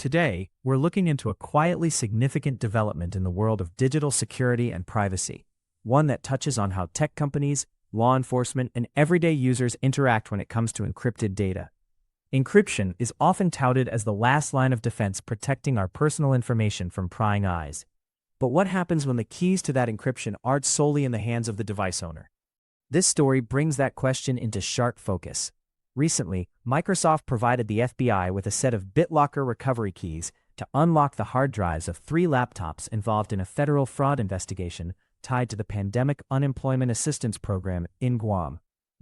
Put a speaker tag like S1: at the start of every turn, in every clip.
S1: Today, we're looking into a quietly significant development in the world of digital security and privacy, one that touches on how tech companies, law enforcement, and everyday users interact when it comes to encrypted data. Encryption is often touted as the last line of defense protecting our personal information from prying eyes. But what happens when the keys to that encryption aren't solely in the hands of the device owner? This story brings that question into sharp focus. Recently, Microsoft provided the FBI with a set of BitLocker recovery keys to unlock the hard drives of 3 laptops involved in a federal fraud investigation tied to the Pandemic Unemployment Assistance Program in Guam.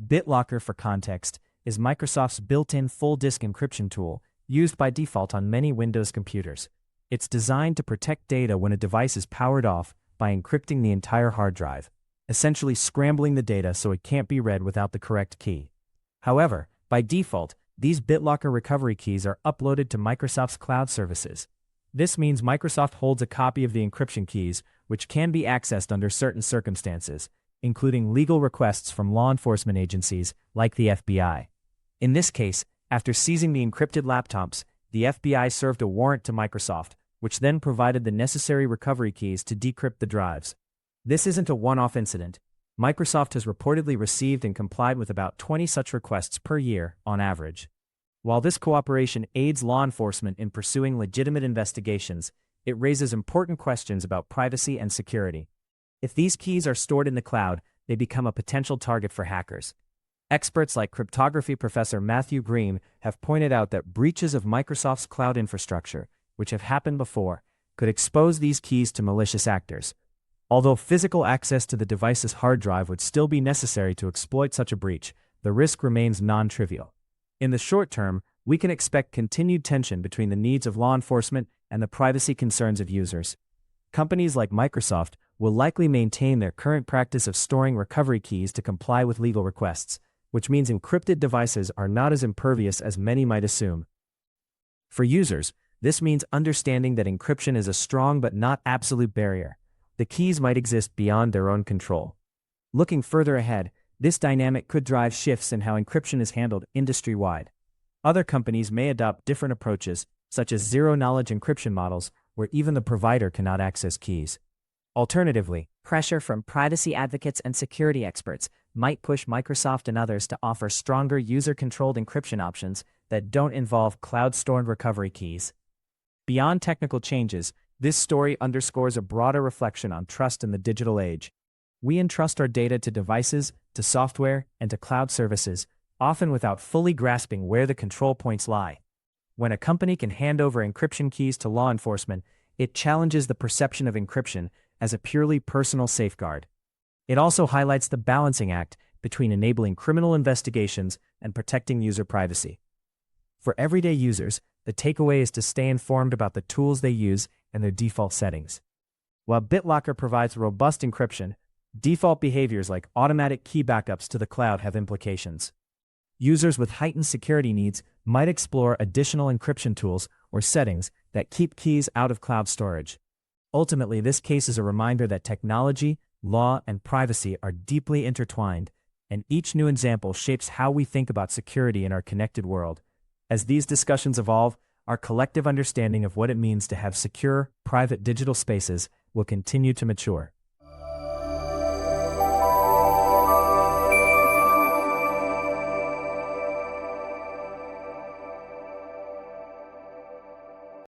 S1: BitLocker, for context, is Microsoft's built-in full-disk encryption tool used by default on many Windows computers. It's designed to protect data when a device is powered off by encrypting the entire hard drive, essentially scrambling the data so it can't be read without the correct key. However, by default, these BitLocker recovery keys are uploaded to Microsoft's cloud services. This means Microsoft holds a copy of the encryption keys, which can be accessed under certain circumstances, including legal requests from law enforcement agencies like the FBI. In this case, after seizing the encrypted laptops, the FBI served a warrant to Microsoft, which then provided the necessary recovery keys to decrypt the drives. This isn't a one-off incident. Microsoft has reportedly received and complied with about 20 such requests per year, on average. While this cooperation aids law enforcement in pursuing legitimate investigations, it raises important questions about privacy and security. If these keys are stored in the cloud, they become a potential target for hackers. Experts like cryptography professor Matthew Green have pointed out that breaches of Microsoft's cloud infrastructure, which have happened before, could expose these keys to malicious actors. Although physical access to the device's hard drive would still be necessary to exploit such a breach, the risk remains non-trivial. In the short term, we can expect continued tension between the needs of law enforcement and the privacy concerns of users. Companies like Microsoft will likely maintain their current practice of storing recovery keys to comply with legal requests, which means encrypted devices are not as impervious as many might assume. For users, this means understanding that encryption is a strong but not absolute barrier. The keys might exist beyond their own control. Looking further ahead, this dynamic could drive shifts in how encryption is handled industry-wide. Other companies may adopt different approaches, such as zero-knowledge encryption models, where even the provider cannot access keys. Alternatively, pressure from privacy advocates and security experts might push Microsoft and others to offer stronger user-controlled encryption options that don't involve cloud-stored recovery keys. Beyond technical changes, this story underscores a broader reflection on trust in the digital age. We entrust our data to devices, to software, and to cloud services, often without fully grasping where the control points lie. When a company can hand over encryption keys to law enforcement, it challenges the perception of encryption as a purely personal safeguard. It also highlights the balancing act between enabling criminal investigations and protecting user privacy. For everyday users, the takeaway is to stay informed about the tools they use and their default settings. While BitLocker provides robust encryption, default behaviors like automatic key backups to the cloud have implications. Users with heightened security needs might explore additional encryption tools or settings that keep keys out of cloud storage. Ultimately, this case is a reminder that technology, law, and privacy are deeply intertwined, and each new example shapes how we think about security in our connected world. As these discussions evolve, our collective understanding of what it means to have secure, private digital spaces will continue to mature.